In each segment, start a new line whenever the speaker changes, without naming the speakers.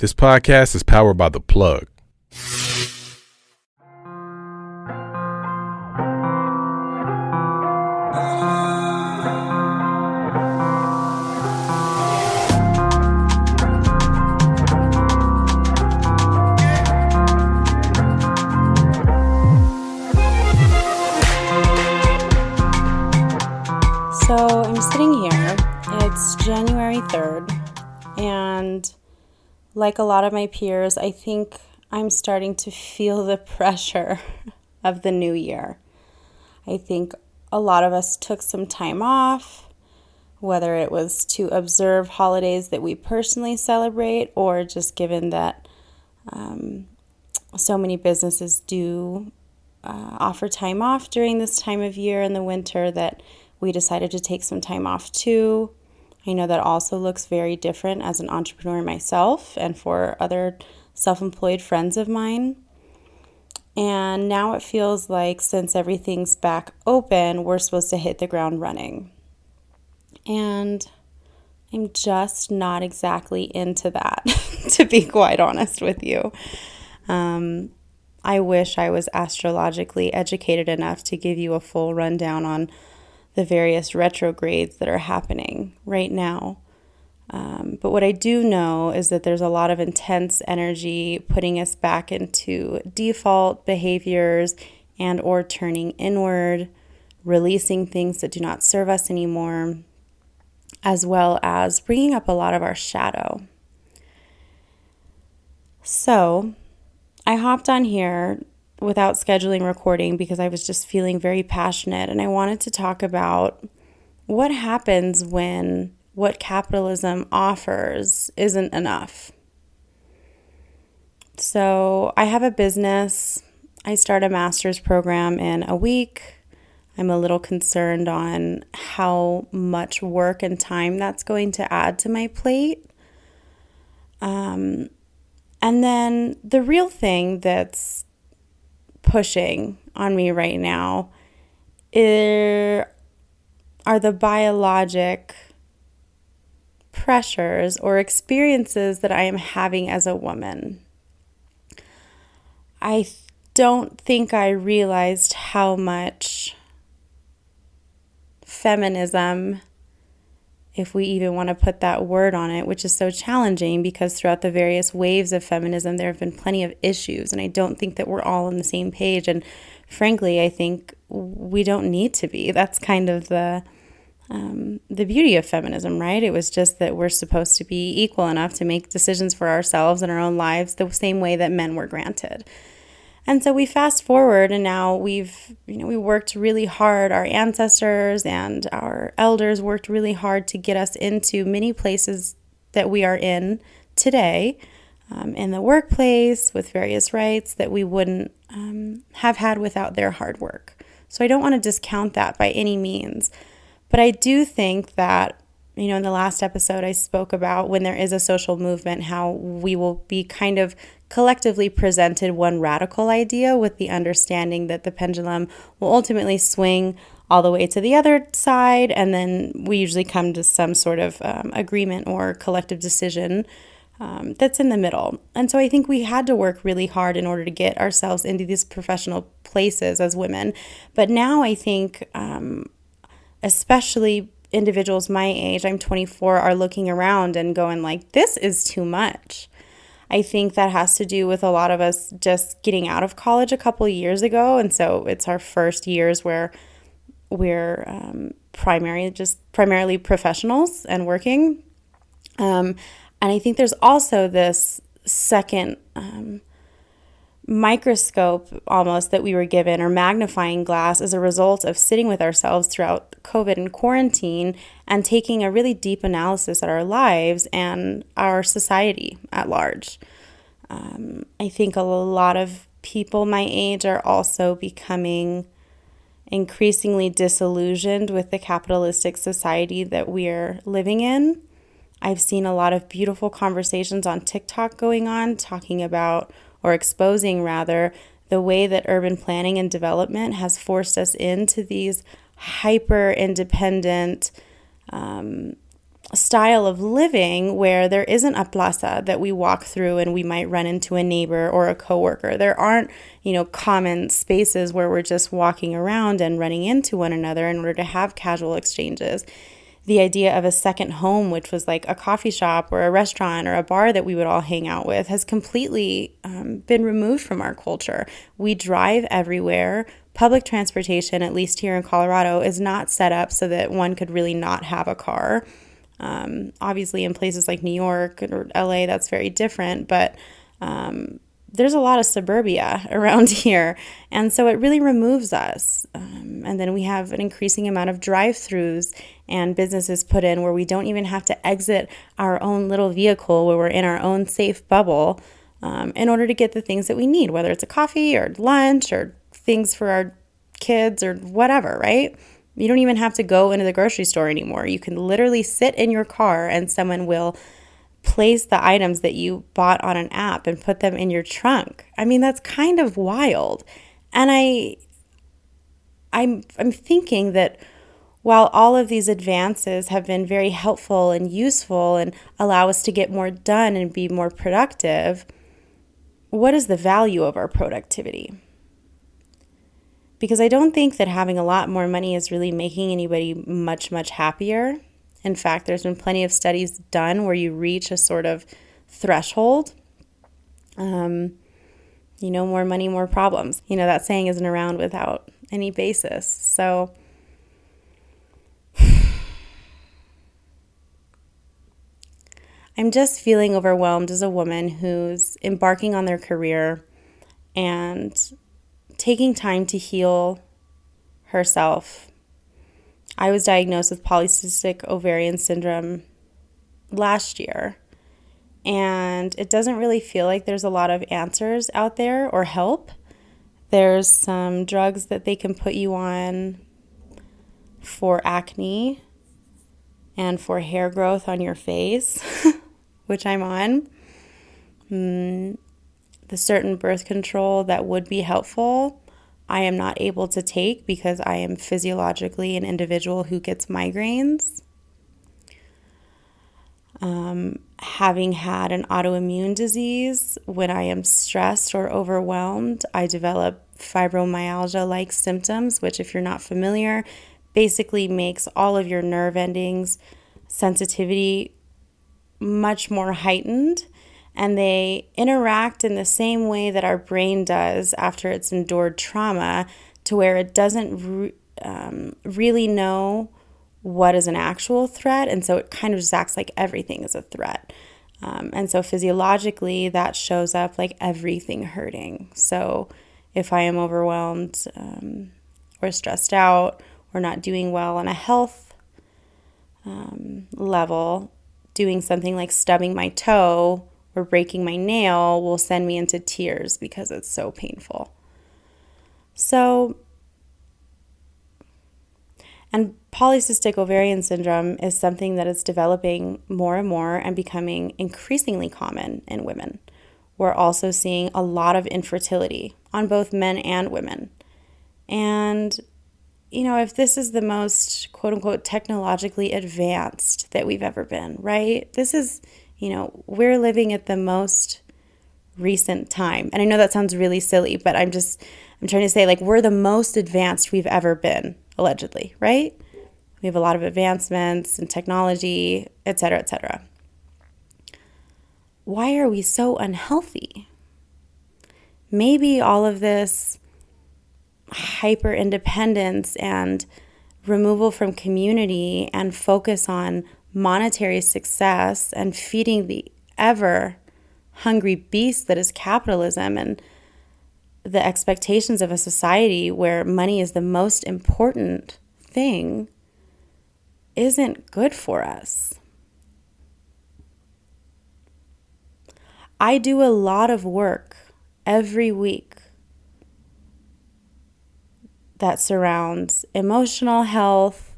This podcast is powered by The Plug.
So I'm sitting here, it's January 3rd, and like a lot of my peers, I think I'm starting to feel the pressure of the new year. I think a lot of us took some time off, whether it was to observe holidays that we personally celebrate, or just given that so many businesses do offer time off during this time of year in the winter, that we decided to take some time off too. I know that also looks very different as an entrepreneur myself and for other self-employed friends of mine. And now it feels like since everything's back open, we're supposed to hit the ground running. And I'm just not exactly into that, to be quite honest with you. I wish I was astrologically educated enough to give you a full rundown on the various retrogrades that are happening right now. But what I do know is that there's a lot of intense energy putting us back into default behaviors and or turning inward, releasing things that do not serve us anymore, as well as bringing up a lot of our shadow. So I hopped on here without scheduling recording because I was just feeling very passionate, and I wanted to talk about what happens when what capitalism offers isn't enough. So I have a business. I start a master's program in a week. I'm a little concerned on how much work and time that's going to add to my plate. And then the real thing that's pushing on me right now are the biologic pressures or experiences that I am having as a woman. I don't think I realized how much feminism, if we even want to put that word on it, which is so challenging because throughout the various waves of feminism, there have been plenty of issues, and I don't think that we're all on the same page. And frankly, I think we don't need to be. That's kind of the beauty of feminism, right? It was just that we're supposed to be equal enough to make decisions for ourselves and our own lives the same way that men were granted. And so we fast forward, and now we worked really hard. Our ancestors and our elders worked really hard to get us into many places that we are in today, in the workplace with various rights that we wouldn't have had without their hard work. So I don't want to discount that by any means. But I do think that, in the last episode I spoke about when there is a social movement, how we will be kind of collectively presented one radical idea with the understanding that the pendulum will ultimately swing all the way to the other side, and then we usually come to some sort of agreement or collective decision that's in the middle. And so I think we had to work really hard in order to get ourselves into these professional places as women. But now I think especially individuals my age, I'm 24, are looking around and going like, this is too much. I think that has to do with a lot of us just getting out of college a couple of years ago. And so it's our first years where we're primarily professionals and working. And I think there's also this second microscope almost that we were given, or magnifying glass, as a result of sitting with ourselves throughout COVID and quarantine and taking a really deep analysis at our lives and our society at large. I think a lot of people my age are also becoming increasingly disillusioned with the capitalistic society that we're living in. I've seen a lot of beautiful conversations on TikTok going on, talking about, or exposing rather, the way that urban planning and development has forced us into these hyper-independent style of living where there isn't a plaza that we walk through and we might run into a neighbor or a coworker. There aren't, common spaces where we're just walking around and running into one another in order to have casual exchanges. The idea of a second home, which was like a coffee shop or a restaurant or a bar that we would all hang out with, has completely been removed from our culture. We drive everywhere. Public transportation, at least here in Colorado, is not set up so that one could really not have a car. Obviously, in places like New York or LA, that's very different, but there's a lot of suburbia around here, and so it really removes us. And then we have an increasing amount of drive-throughs and businesses put in where we don't even have to exit our own little vehicle, where we're in our own safe bubble in order to get the things that we need, whether it's a coffee or lunch or things for our kids or whatever, right? You don't even have to go into the grocery store anymore. You can literally sit in your car and someone will place the items that you bought on an app and put them in your trunk. I mean, that's kind of wild. And I'm thinking that while all of these advances have been very helpful and useful and allow us to get more done and be more productive, what is the value of our productivity? Because I don't think that having a lot more money is really making anybody much, much happier. In fact, there's been plenty of studies done where you reach a sort of threshold. More money, more problems. That saying isn't around without any basis. So I'm just feeling overwhelmed as a woman who's embarking on their career and taking time to heal herself. I was diagnosed with polycystic ovarian syndrome last year, and it doesn't really feel like there's a lot of answers out there or help. There's some drugs that they can put you on for acne and for hair growth on your face, which I'm on. The certain birth control that would be helpful, I am not able to take because I am physiologically an individual who gets migraines. Having had an autoimmune disease, when I am stressed or overwhelmed, I develop fibromyalgia-like symptoms, which, if you're not familiar, basically makes all of your nerve endings sensitivity much more heightened. And they interact in the same way that our brain does after it's endured trauma, to where it doesn't really know what is an actual threat. And so it kind of just acts like everything is a threat. And so physiologically, that shows up like everything hurting. So if I am overwhelmed or stressed out or not doing well on a health level, doing something like stubbing my toe or breaking my nail will send me into tears because it's so painful. And polycystic ovarian syndrome is something that is developing more and more and becoming increasingly common in women. We're also seeing a lot of infertility on both men and women. And, if this is the most, quote unquote, technologically advanced that we've ever been, right? This is, we're living at the most recent time. And I know that sounds really silly, but I'm trying to say, like, we're the most advanced we've ever been, allegedly, right? We have a lot of advancements in technology, et cetera, et cetera. Why are we so unhealthy? Maybe all of this hyper independence and removal from community and focus on monetary success and feeding the ever hungry beast that is capitalism and the expectations of a society where money is the most important thing isn't good for us. I do a lot of work every week that surrounds emotional health,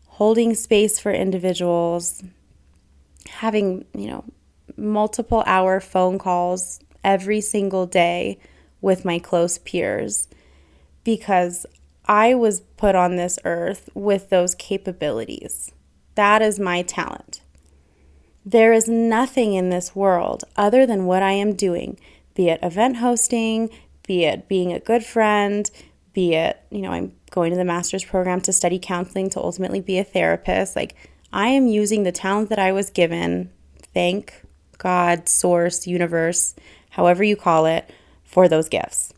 holding space for individuals, having, multiple hour phone calls every single day with my close peers, because I was put on this earth with those capabilities. That is my talent. There is nothing in this world other than what I am doing, be it event hosting, be it being a good friend, be it, I'm going to the master's program to study counseling to ultimately be a therapist. Like, I am using the talent that I was given, thank God, source, universe, however you call it, for those gifts.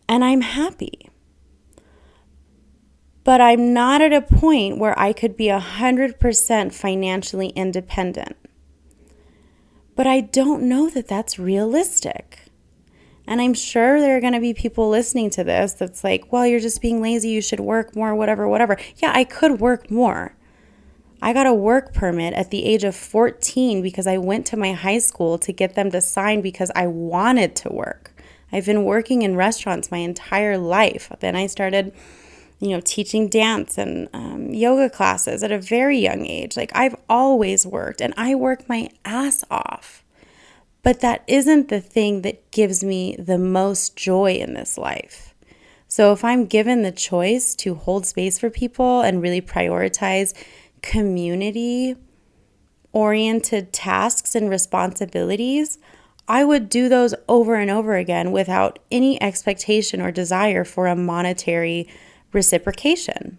And I'm happy. But I'm not at a point where I could be 100% financially independent. But I don't know that that's realistic. And I'm sure there are going to be people listening to this that's like, well, you're just being lazy. You should work more, whatever, whatever. Yeah, I could work more. I got a work permit at the age of 14 because I went to my high school to get them to sign because I wanted to work. I've been working in restaurants my entire life. Then I started, teaching dance and yoga classes at a very young age. Like, I've always worked, and I work my ass off. But that isn't the thing that gives me the most joy in this life. So if I'm given the choice to hold space for people and really prioritize community-oriented tasks and responsibilities, I would do those over and over again without any expectation or desire for a monetary reciprocation.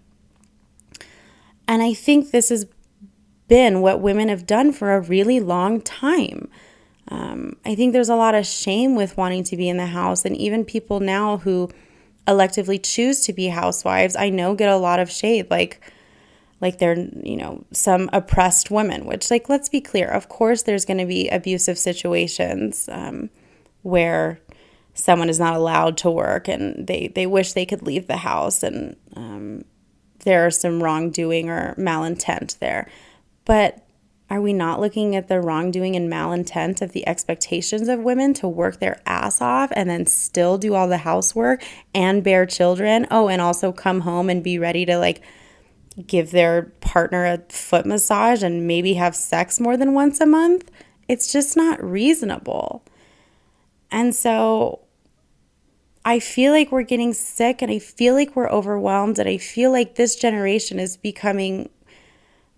And I think this has been what women have done for a really long time. I think there's a lot of shame with wanting to be in the house, and even people now who electively choose to be housewives, I know, get a lot of shade, like they're, some oppressed women, which, like, let's be clear, of course there's going to be abusive situations where someone is not allowed to work and they wish they could leave the house, and there are some wrongdoing or malintent there. But are we not looking at the wrongdoing and malintent of the expectations of women to work their ass off and then still do all the housework and bear children? Oh, and also come home and be ready to, like, give their partner a foot massage and maybe have sex more than once a month? It's just not reasonable. And so I feel like we're getting sick, and I feel like we're overwhelmed, and I feel like this generation is becoming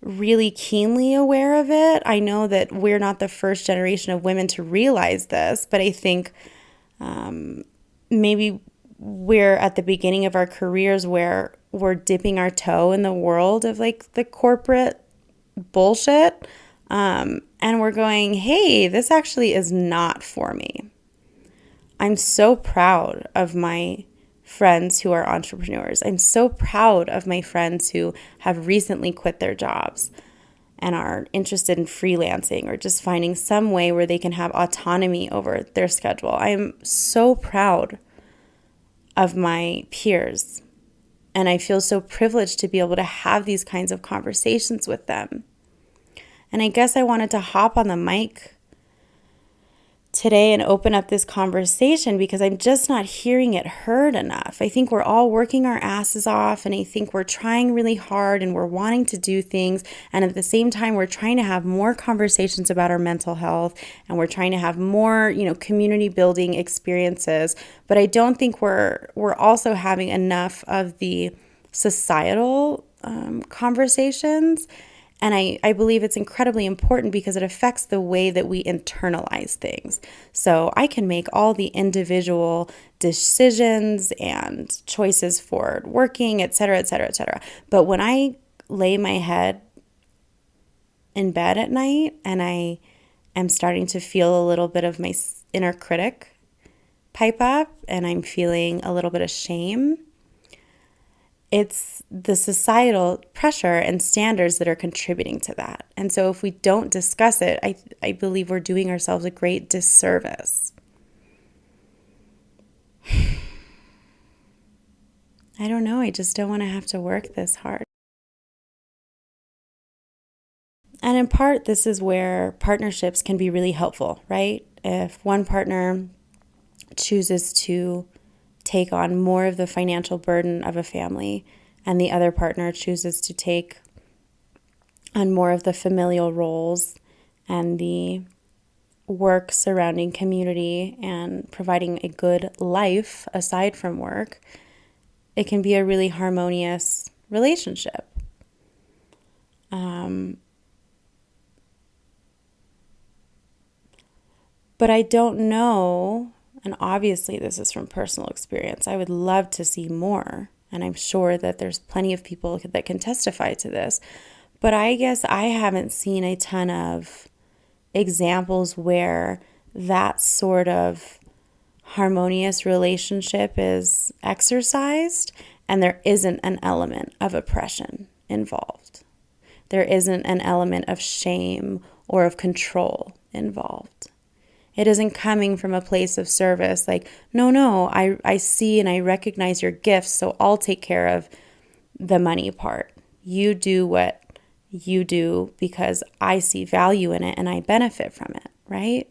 really keenly aware of it. I know that we're not the first generation of women to realize this, but I think maybe we're at the beginning of our careers where we're dipping our toe in the world of, like, the corporate bullshit. And we're going, hey, this actually is not for me. I'm so proud of my friends who are entrepreneurs. I'm so proud of my friends who have recently quit their jobs and are interested in freelancing or just finding some way where they can have autonomy over their schedule. I am so proud of my peers, and I feel so privileged to be able to have these kinds of conversations with them. And I guess I wanted to hop on the mic today and open up this conversation because I'm just not hearing it heard enough. I think we're all working our asses off, and I think we're trying really hard and we're wanting to do things, and at the same time we're trying to have more conversations about our mental health, and we're trying to have more, community building experiences, but I don't think we're also having enough of the societal conversations. And I believe it's incredibly important because it affects the way that we internalize things. So I can make all the individual decisions and choices for working, et cetera, et cetera, et cetera. But when I lay my head in bed at night and I am starting to feel a little bit of my inner critic pipe up and I'm feeling a little bit of shame, it's the societal pressure and standards that are contributing to that. And so if we don't discuss it, I believe we're doing ourselves a great disservice. I don't know. I just don't want to have to work this hard. And in part, this is where partnerships can be really helpful, right? If one partner chooses to take on more of the financial burden of a family, and the other partner chooses to take on more of the familial roles and the work surrounding community and providing a good life aside from work, it can be a really harmonious relationship. But I don't know, and obviously this is from personal experience. I would love to see more, and I'm sure that there's plenty of people that can testify to this. But I guess I haven't seen a ton of examples where that sort of harmonious relationship is exercised and there isn't an element of oppression involved. There isn't an element of shame or of control involved. It isn't coming from a place of service like, no, I see and I recognize your gifts, so I'll take care of the money part. You do what you do because I see value in it and I benefit from it, right?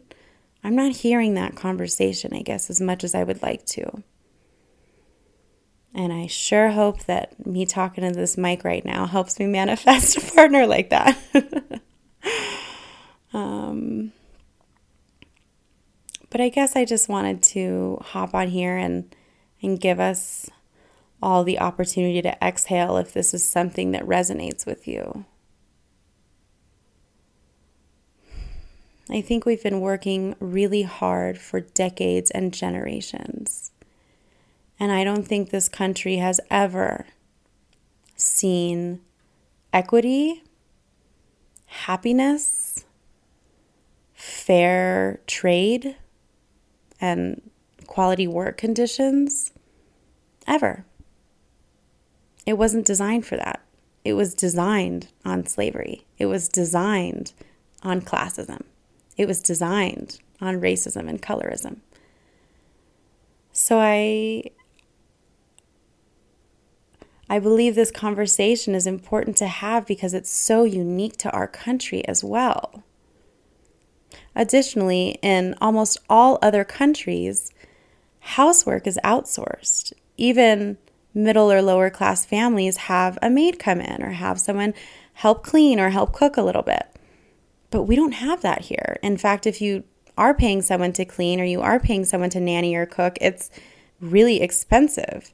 I'm not hearing that conversation, I guess, as much as I would like to. And I sure hope that me talking to this mic right now helps me manifest a partner like that. But I guess I just wanted to hop on here and give us all the opportunity to exhale if this is something that resonates with you. I think we've been working really hard for decades and generations. And I don't think this country has ever seen equity, happiness, fair trade, and quality work conditions ever. It wasn't designed for that. It was designed on slavery. It was designed on classism. It was designed on racism and colorism. So I believe this conversation is important to have because it's so unique to our country as well. Additionally, in almost all other countries, housework is outsourced. Even middle or lower class families have a maid come in or have someone help clean or help cook a little bit. But we don't have that here. In fact, if you are paying someone to clean or you are paying someone to nanny or cook, it's really expensive.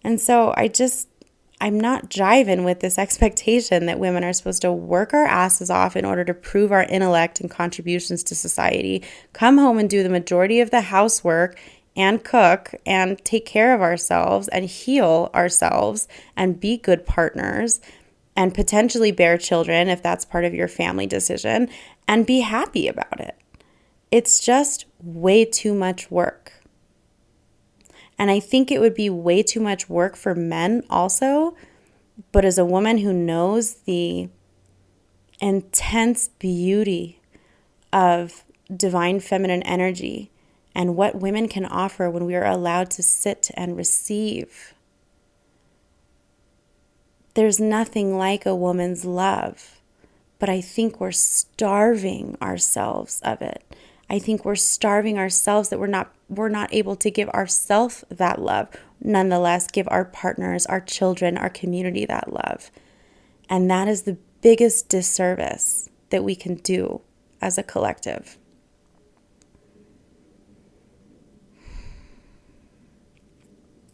And so I'm not jiving with this expectation that women are supposed to work our asses off in order to prove our intellect and contributions to society, come home and do the majority of the housework and cook and take care of ourselves and heal ourselves and be good partners and potentially bear children if that's part of your family decision and be happy about it. It's just way too much work. And I think it would be way too much work for men also. But as a woman who knows the intense beauty of divine feminine energy and what women can offer when we are allowed to sit and receive, there's nothing like a woman's love. But I think we're starving ourselves of it. I think we're starving ourselves that we're not able to give ourselves that love. Nonetheless, give our partners, our children, our community that love. And that is the biggest disservice that we can do as a collective.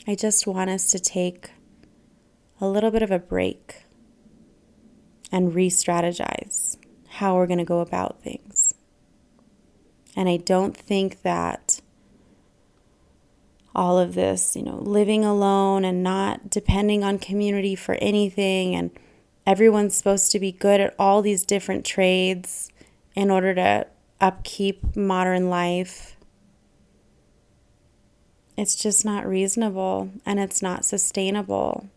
I just want us to take a little bit of a break and re-strategize how we're going to go about things. And I don't think that all of this, living alone and not depending on community for anything, and everyone's supposed to be good at all these different trades in order to upkeep modern life. It's just not reasonable and it's not sustainable.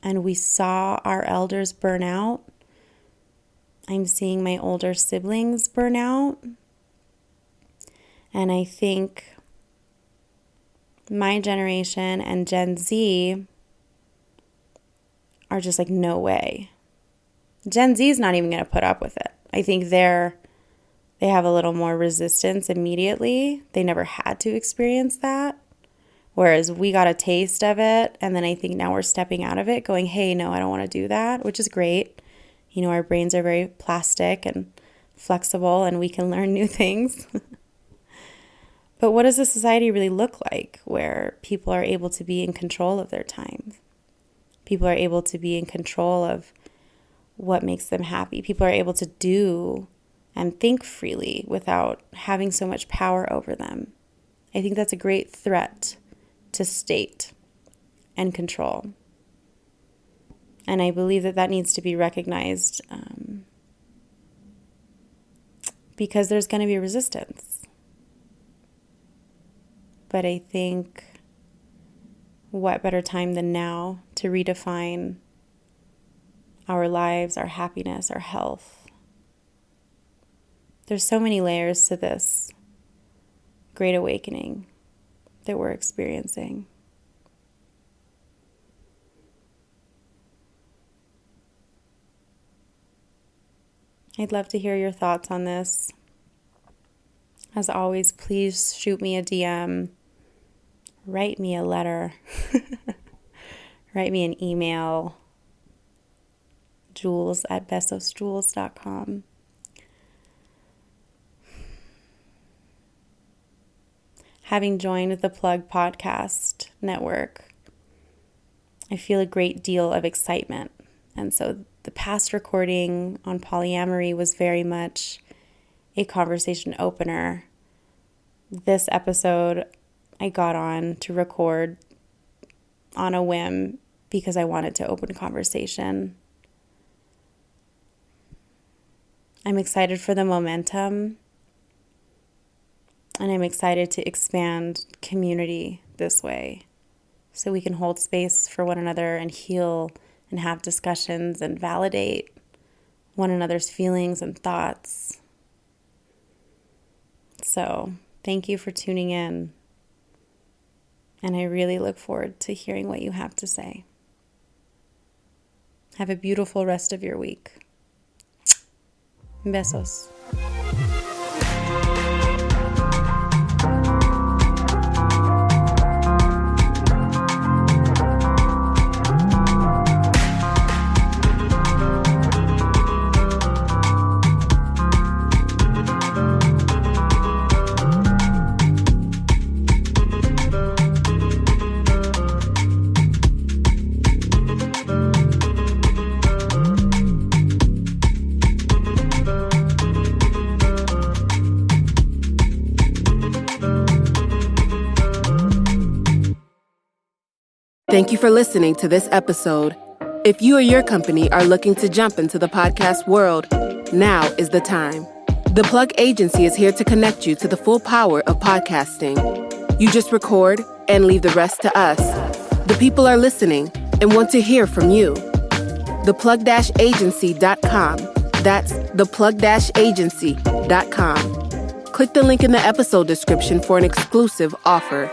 And we saw our elders burn out. I'm seeing my older siblings burn out. And I think my generation and Gen Z are just like, no way. Gen Z is not even going to put up with it. I think they have a little more resistance immediately. They never had to experience that. Whereas we got a taste of it, and then I think now we're stepping out of it, going, hey, no, I don't want to do that, which is great. Our brains are very plastic and flexible, and we can learn new things. But what does a society really look like where people are able to be in control of their time? People are able to be in control of what makes them happy. People are able to do and think freely without having so much power over them. I think that's a great threat to state and control. And I believe that that needs to be recognized because there's going to be resistance. But I think what better time than now to redefine our lives, our happiness, our health. There's so many layers to this great awakening that we're experiencing. I'd love to hear your thoughts on this. As always, please shoot me a DM, write me a letter, write me an email, Jules@besosjules.com. Having joined the Plug Podcast Network, I feel a great deal of excitement. And so the past recording on polyamory was very much a conversation opener. This episode I got on to record on a whim because I wanted to open conversation. I'm excited for the momentum, and I'm excited to expand community this way so we can hold space for one another and heal and have discussions and validate one another's feelings and thoughts. So, thank you for tuning in, and I really look forward to hearing what you have to say. Have a beautiful rest of your week. Besos.
Thank you for listening to this episode. If you or your company are looking to jump into the podcast world, now is the time. The Plug Agency is here to connect you to the full power of podcasting. You just record and leave the rest to us. The people are listening and want to hear from you. theplug-agency.com. That's theplug-agency.com. Click the link in the episode description for an exclusive offer.